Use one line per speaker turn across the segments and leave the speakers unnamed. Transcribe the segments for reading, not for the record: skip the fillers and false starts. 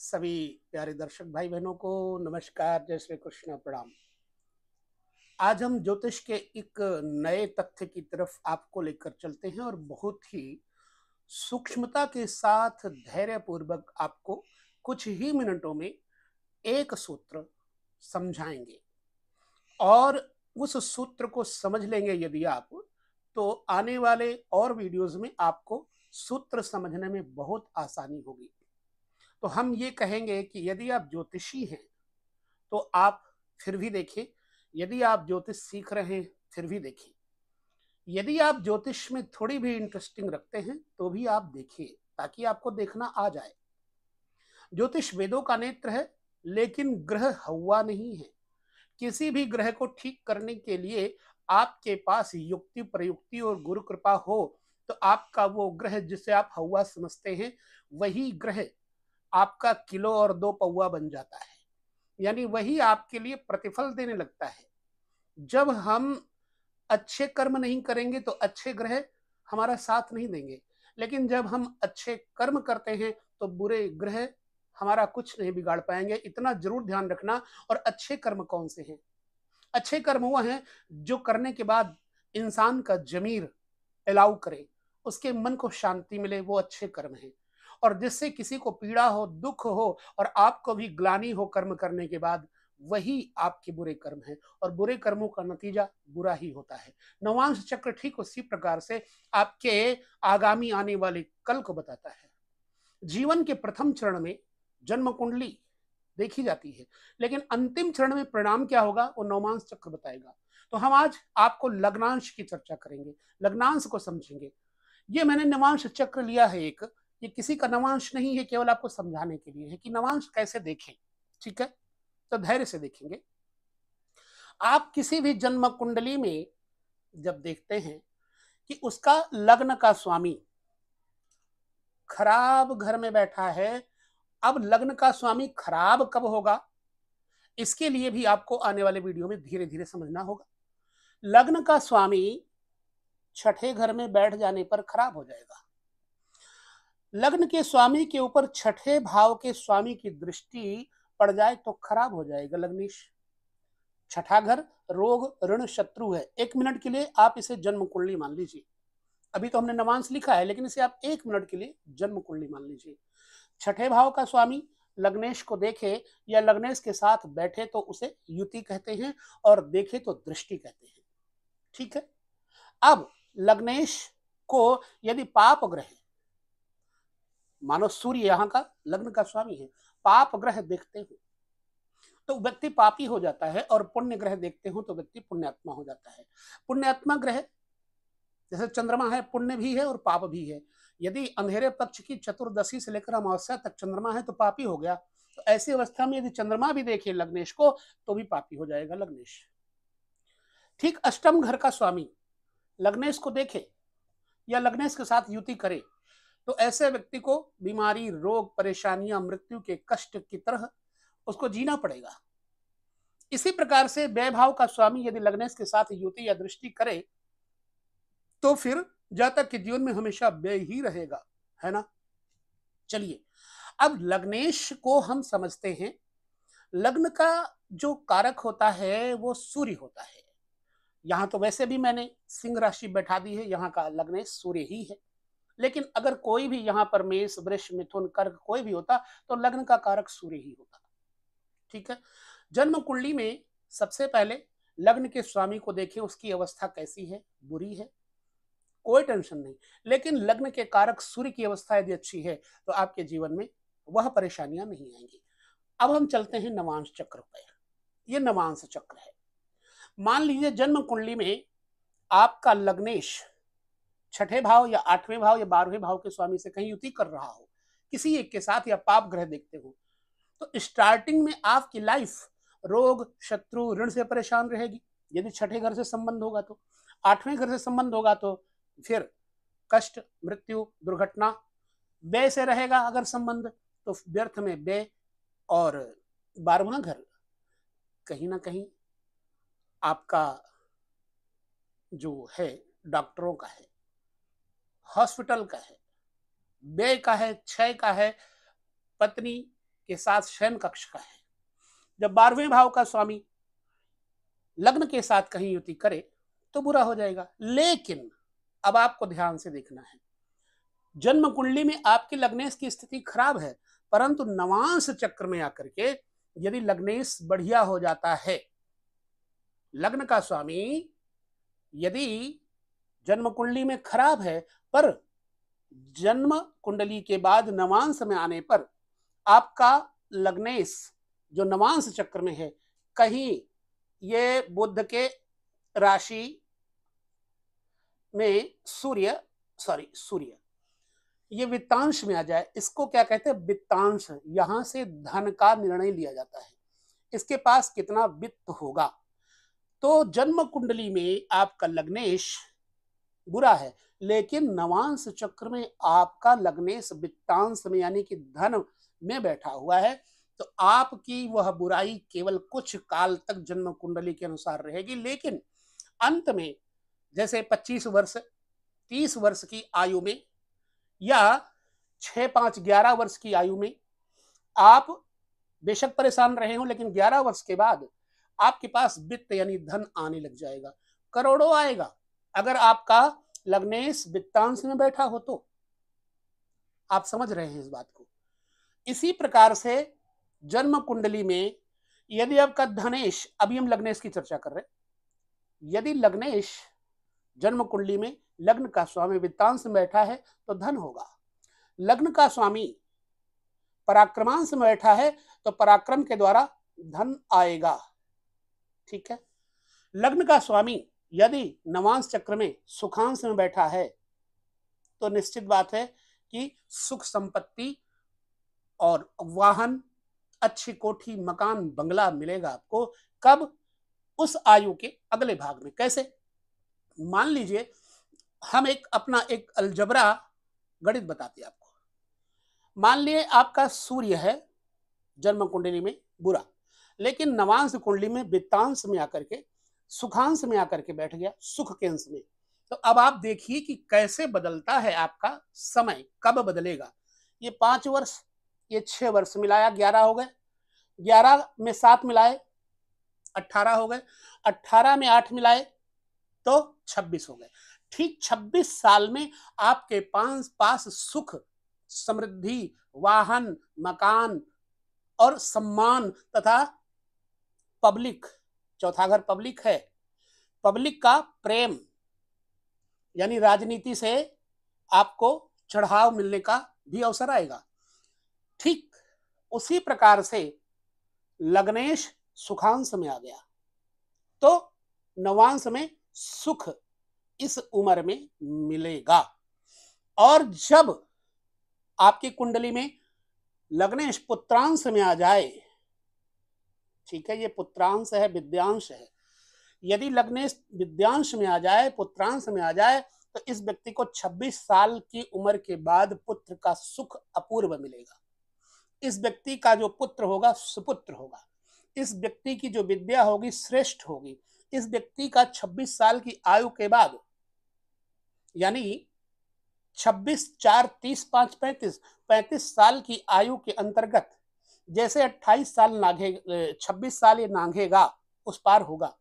सभी प्यारे दर्शक भाई बहनों को नमस्कार, जय श्री कृष्ण, प्रणाम। आज हम ज्योतिष के एक नए तथ्य की तरफ आपको लेकर चलते हैं और बहुत ही सूक्ष्मता के साथ धैर्य पूर्वक आपको कुछ ही मिनटों में एक सूत्र समझाएंगे। और उस सूत्र को समझ लेंगे यदि आप, तो आने वाले और वीडियोस में आपको सूत्र समझने में बहुत आसानी होगी। तो हम ये कहेंगे कि यदि आप ज्योतिषी हैं तो आप फिर भी देखें, यदि आप ज्योतिष सीख रहे हैं फिर भी देखें, यदि आप ज्योतिष में थोड़ी भी इंटरेस्टिंग रखते हैं तो भी आप देखिए, ताकि आपको देखना आ जाए। ज्योतिष वेदों का नेत्र है, लेकिन ग्रह हवा नहीं है। किसी भी ग्रह को ठीक करने के लिए आपके पास युक्ति प्रयुक्ति और गुरु कृपा हो तो आपका वो ग्रह जिसे आप हवा समझते हैं, वही ग्रह आपका किलो और 2 पौवा बन जाता है। यानी वही आपके लिए प्रतिफल देने लगता है। जब हम अच्छे कर्म नहीं करेंगे तो अच्छे ग्रह हमारा साथ नहीं देंगे, लेकिन जब हम अच्छे कर्म करते हैं तो बुरे ग्रह हमारा कुछ नहीं बिगाड़ पाएंगे। इतना जरूर ध्यान रखना। और अच्छे कर्म कौन से हैं? अच्छे कर्म वो हैं जो करने के बाद इंसान का जमीर अलाउ करे, उसके मन को शांति मिले, वो अच्छे कर्म हैं। और जिससे किसी को पीड़ा हो, दुख हो और आपको भी ग्लानि हो कर्म करने के बाद, वही आपके बुरे कर्म हैं। और बुरे कर्मों का नतीजा बुरा ही होता है। नवांश चक्र ठीक उसी प्रकार से आपके आगामी आने वाले कल को बताता है। जीवन के प्रथम चरण में जन्म कुंडली देखी जाती है, लेकिन अंतिम चरण में परिणाम क्या होगा वो नवमांश चक्र बताएगा। तो हम आज आपको लग्नांश की चर्चा करेंगे, लग्नांश को समझेंगे। ये मैंने नवांश चक्र लिया है एक, ये किसी का नवांश नहीं है, केवल आपको समझाने के लिए है कि नवांश कैसे देखें। ठीक है, तो धैर्य से देखेंगे। आप किसी भी जन्म कुंडली में जब देखते हैं कि उसका लग्न का स्वामी खराब घर में बैठा है, अब लग्न का स्वामी खराब कब होगा, इसके लिए भी आपको आने वाले वीडियो में धीरे धीरे समझना होगा। लग्न का स्वामी छठे घर में बैठ जाने पर खराब हो जाएगा। लग्न के स्वामी के ऊपर छठे भाव के स्वामी की दृष्टि पड़ जाए तो खराब हो जाएगा लग्नेश। छठा घर रोग ऋण शत्रु है। 1 मिनट के लिए आप इसे जन्म कुंडली मान लीजिए। अभी तो हमने नवांश लिखा है, लेकिन इसे आप 1 मिनट के लिए जन्म कुंडली मान लीजिए। छठे भाव का स्वामी लग्नेश को देखे या लग्नेश के साथ बैठे तो उसे युति कहते हैं, और देखे तो दृष्टि कहते हैं। ठीक है, अब लग्नेश को यदि पाप ग्रह, मानो सूर्य यहाँ का लग्न का स्वामी है, पाप ग्रह देखते हो तो व्यक्ति पापी हो जाता है, और पुण्य ग्रह देखते हो तो व्यक्ति पुण्यात्मा हो जाता है। पुण्यात्मा ग्रह जैसे चंद्रमा है, पुण्य भी है और पाप भी है। यदि अंधेरे पक्ष की चतुर्दशी से लेकर अमावस्या तक चंद्रमा है तो पापी हो गया। तो ऐसी अवस्था में यदि चंद्रमा भी देखे लग्नेश को तो भी पापी हो जाएगा लग्नेश। ठीक अष्टम घर का स्वामी लग्नेश को देखे या लग्नेश के साथ युति करे तो ऐसे व्यक्ति को बीमारी, रोग, परेशानियां, मृत्यु के कष्ट की तरह उसको जीना पड़ेगा। इसी प्रकार से व्यय भाव का स्वामी यदि लग्नेश के साथ युति या दृष्टि करे तो फिर जातक के जीवन में हमेशा व्यय ही रहेगा, है ना। चलिए, अब लग्नेश को हम समझते हैं। लग्न का जो कारक होता है वो सूर्य होता है। यहां तो वैसे भी मैंने सिंह राशि बैठा दी है, यहाँ का लग्नेश सूर्य ही है। लेकिन अगर कोई भी यहाँ पर मेष, वृष, मिथुन, कर्क कोई भी होता तो लग्न का कारक सूर्य ही होता। ठीक है, जन्म कुंडली में सबसे पहले लग्न के स्वामी को देखें, उसकी अवस्था कैसी है, बुरी है, कोई टेंशन नहीं। लेकिन लग्न के कारक सूर्य की अवस्था यदि अच्छी है तो आपके जीवन में वह परेशानियां नहीं आएंगी। अब हम चलते हैं नवांश चक्र पर। यह नवांश चक्र है। मान लीजिए जन्म कुंडली में आपका लग्नेश छठे भाव या 8वें भाव या 12वें भाव के स्वामी से कहीं युति कर रहा हो, किसी एक के साथ, या पाप ग्रह देखते हो, तो स्टार्टिंग में आपकी लाइफ रोग, शत्रु, ऋण से परेशान रहेगी। यदि छठे घर से संबंध होगा तो, 8वें घर से संबंध होगा तो फिर कष्ट, मृत्यु, दुर्घटना। व्यय से रहेगा अगर संबंध तो व्यर्थ में व्यय। और 12वां घर कहीं ना कहीं आपका जो है डॉक्टरों का है, हॉस्पिटल का है, व्यय का है, क्षय का है, पत्नी के साथ शयन कक्ष का है। जब 12वें भाव का स्वामी लग्न के साथ कहीं युति करे तो बुरा हो जाएगा। लेकिन अब आपको ध्यान से देखना है, जन्म कुंडली में आपके लग्नेश की स्थिति खराब है, परंतु नवांश चक्र में आकर के यदि लग्नेश बढ़िया हो जाता है, लग्न का स्वामी यदि जन्म कुंडली में खराब है पर जन्म कुंडली के बाद नवांश में आने पर आपका लग्नेश जो नवांश चक्र में है, कहीं ये बुध के राशि में सूर्य ये वित्तांश में आ जाए, इसको क्या कहते हैं, वित्तांश। यहां से धन का निर्णय लिया जाता है, इसके पास कितना वित्त होगा। तो जन्म कुंडली में आपका लग्नेश बुरा है, लेकिन नवांश चक्र में आपका लग्नेश वित्तांश में यानी कि धन में बैठा हुआ है, तो आपकी वह बुराई केवल कुछ काल तक जन्म कुंडली के अनुसार रहेगी। लेकिन अंत में जैसे 25 वर्ष 30 वर्ष की आयु में या 6, 5, 11 वर्ष की आयु में आप बेशक परेशान रहे हो, लेकिन 11 वर्ष के बाद आपके पास वित्त यानी धन आने लग जाएगा, करोड़ों आएगा, अगर आपका लग्नेश वित्तांश में बैठा हो तो। आप समझ रहे हैं इस बात को। इसी प्रकार से जन्म कुंडली में यदि आपका धनेश, अभी हम लग्नेश की चर्चा कर रहे हैं, यदि लग्नेश जन्म कुंडली में लग्न का स्वामी वित्तांश में बैठा है तो धन होगा। लग्न का स्वामी पराक्रमांश में बैठा है तो पराक्रम के द्वारा धन आएगा। ठीक है। लग्न का स्वामी यदि नवांश चक्र में सुखांश में बैठा है तो निश्चित बात है कि सुख संपत्ति और वाहन, अच्छी कोठी, मकान, बंगला मिलेगा आपको। कब? उस आयु के अगले भाग में। कैसे? मान लीजिए हम अपना एक अलजबरा गणित बताते हैं आपको। मान लिए आपका सूर्य है जन्म कुंडली में बुरा, लेकिन नवांश कुंडली में वित्तांश में आकर के सुखांश में आकर के बैठ गया, सुख के अंश में। तो अब आप देखिए कि कैसे बदलता है आपका समय, कब बदलेगा। ये 5 वर्ष, ये 6 वर्ष मिलाया 11 हो गए, 11 में 7 मिलाए 18 हो गए, 18 में 8 मिलाए तो 26 हो गए। ठीक 26 साल में आपके पास सुख, समृद्धि, वाहन, मकान और सम्मान तथा पब्लिक, चौथा घर पब्लिक है, पब्लिक का प्रेम यानी राजनीति से आपको चढ़ाव मिलने का भी अवसर आएगा। ठीक उसी प्रकार से लग्नेश सुखांश में आ गया तो नवांश में सुख इस उम्र में मिलेगा। और जब आपकी कुंडली में लग्नेश पुत्रांश में आ जाए, ठीक है, ये पुत्रांश है, विद्यांश है, यदि लग्नेश विद्यांश में आ जाए, पुत्रांश में आ जाए तो इस व्यक्ति को 26 साल की उम्र के बाद पुत्र का सुख अपूर्व मिलेगा। इस व्यक्ति का जो पुत्र होगा सुपुत्र होगा, इस व्यक्ति की जो विद्या होगी श्रेष्ठ होगी। इस व्यक्ति का 26 साल की आयु के बाद यानी 26, 4, 30, 5, 35 साल की आयु के अंतर्गत जैसे 28 साल नाघे 26 साल ये नाघेगा उस पार होगा।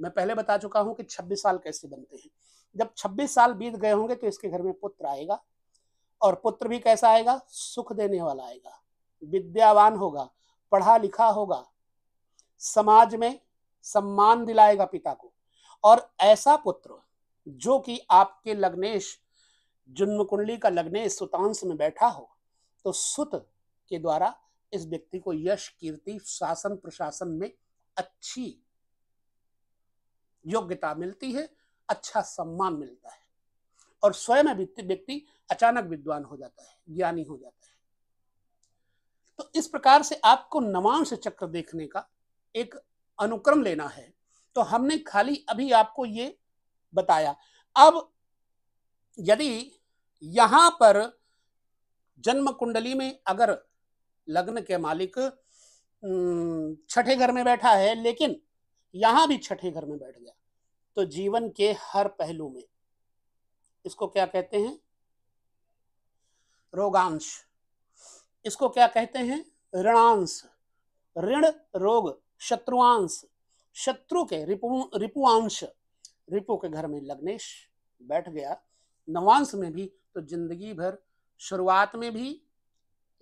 मैं पहले बता चुका हूं कि 26 साल कैसे बनते हैं। जब 26 साल बीत गए होंगे तो इसके घर में पुत्र आएगा, और पुत्र भी कैसा आएगा? सुख देने वाला आएगा, विद्यावान होगा, पढ़ा लिखा होगा, समाज में सम्मान दिलाएगा पिता को। और ऐसा पुत्र जो कि आपके लग्नेश जन्म कुंडली का लग्नेश सुतांश में बैठा हो तो सुत के द्वारा इस व्यक्ति को यश, कीर्ति, शासन प्रशासन में अच्छी योग्यता मिलती है, अच्छा सम्मान मिलता है, और स्वयं व्यक्ति अचानक विद्वान हो जाता है, ज्ञानी हो जाता है। तो इस प्रकार से आपको नवांश चक्र देखने का एक अनुक्रम लेना है। तो हमने खाली अभी आपको ये बताया। अब यदि यहां पर जन्म कुंडली में अगर लग्न के मालिक छठे घर में बैठा है, लेकिन यहां भी छठे घर में बैठ गया, तो जीवन के हर पहलू में, इसको क्या कहते हैं? रोगांश। इसको क्या कहते हैं? ऋणांश, ऋण रोग, शत्रुआंश, शत्रु के रिपुआंश, रिपु के घर में लग्नेश बैठ गया। नवांश में भी तो जिंदगी भर शुरुआत में भी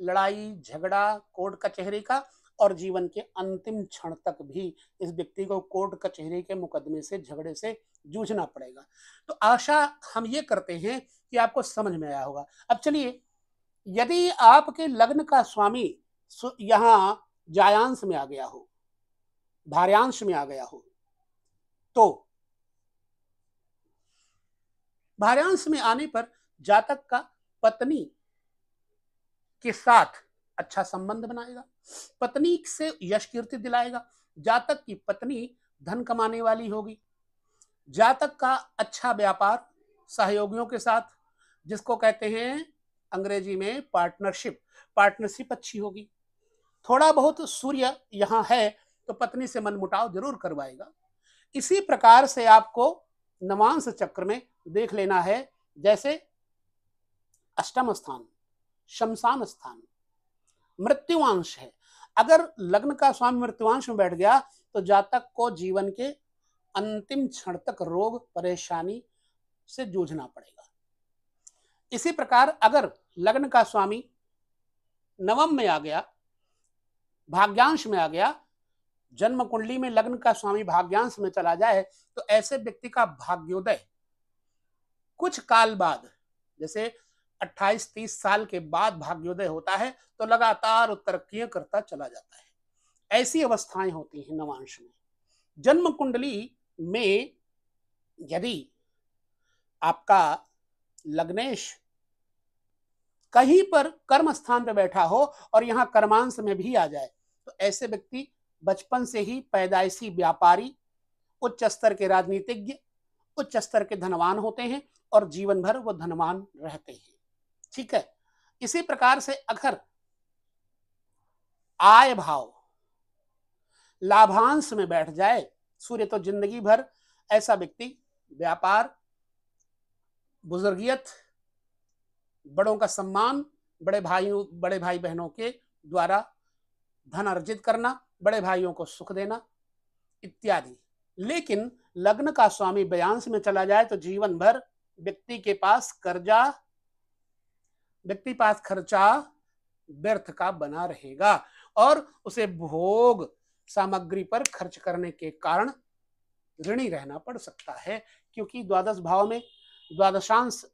लड़ाई झगड़ा कोर्ट कचहरी का, और जीवन के अंतिम क्षण तक भी इस व्यक्ति को कोर्ट कचहरी के मुकदमे से झगड़े से जूझना पड़ेगा। तो आशा हम ये करते हैं कि आपको समझ में आया होगा। अब चलिए, यदि आपके लग्न का स्वामी यहां जायांश में आ गया हो, भार्यांश में आ गया हो, तो भार्यांश में आने पर जातक का पत्नी के साथ अच्छा संबंध बनाएगा, पत्नी से यश कीर्ति दिलाएगा, जातक की पत्नी धन कमाने वाली होगी, जातक का अच्छा व्यापार सहयोगियों के साथ, जिसको कहते हैं अंग्रेजी में पार्टनरशिप अच्छी होगी। थोड़ा बहुत सूर्य यहां है तो पत्नी से मनमुटाव जरूर करवाएगा। इसी प्रकार से आपको नवांश चक्र में देख लेना है, जैसे अष्टम स्थान, शमशान स्थान, मृत्युआंश है। अगर लग्न का स्वामी मृत्युआंश में बैठ गया तो जातक को जीवन के अंतिम क्षण तक रोग परेशानी से जूझना पड़ेगा। इसी प्रकार अगर लग्न का स्वामी नवम में आ गया, भाग्यांश में आ गया, जन्म कुंडली में लग्न का स्वामी भाग्यांश में चला जाए तो ऐसे व्यक्ति का भाग्योदय कुछ काल बाद, जैसे 28-30 साल के बाद भाग्योदय होता है, तो लगातार तरक्कियां करता चला जाता है। ऐसी अवस्थाएं होती हैं नवांश में। जन्म कुंडली में यदि आपका लग्नेश कहीं पर कर्म स्थान पर बैठा हो और यहां कर्मांश में भी आ जाए तो ऐसे व्यक्ति बचपन से ही पैदाइशी व्यापारी, उच्च स्तर के राजनीतिज्ञ, उच्च स्तर के धनवान होते हैं और जीवन भर वो धनवान रहते हैं। ठीक है। इसी प्रकार से अगर आय भाव लाभांश में बैठ जाए सूर्य, तो जिंदगी भर ऐसा व्यक्ति व्यापार, बुजुर्गियत, बड़ों का सम्मान, बड़े भाई बहनों के द्वारा धन अर्जित करना, बड़े भाइयों को सुख देना इत्यादि। लेकिन लग्न का स्वामी व्ययांश में चला जाए तो जीवन भर व्यक्ति के पास खर्चा व्यर्थ का बना रहेगा और उसे भोग सामग्री पर खर्च करने के कारण ऋणी रहना पड़ सकता है, क्योंकि द्वादश भाव में द्वादशांश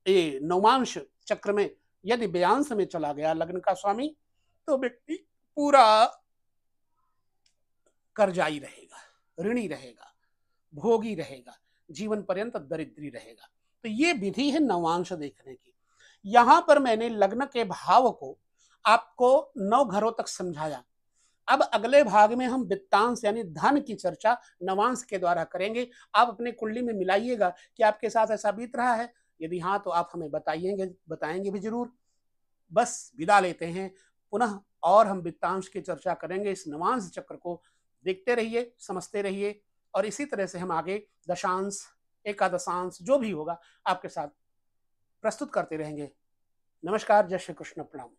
नवमांश चक्र में यदि व्ययांश में चला गया लग्न का स्वामी तो व्यक्ति पूरा कर्जाई रहेगा, ऋणी रहेगा, भोगी रहेगा, जीवन पर्यंत दरिद्री रहेगा। तो ये विधि है नवांश देखने की। यहां पर मैंने लग्न के भाव को आपको 9 घरों तक समझाया। अब अगले भाग में हम वित्तांश यानी धन की चर्चा नवांश के द्वारा करेंगे। आप अपने कुंडली में मिलाइएगा कि आपके साथ ऐसा बीत रहा है। यदि हाँ तो आप हमें बताएंगे भी जरूर। बस विदा लेते हैं पुनः, और हम वित्तांश की चर्चा करेंगे। इस नवांश चक्र को देखते रहिए, समझते रहिए, और इसी तरह से हम आगे दशांश, एकादशांश जो भी होगा आपके साथ प्रस्तुत करते रहेंगे। नमस्कार, जय श्री कृष्ण, प्रणाम।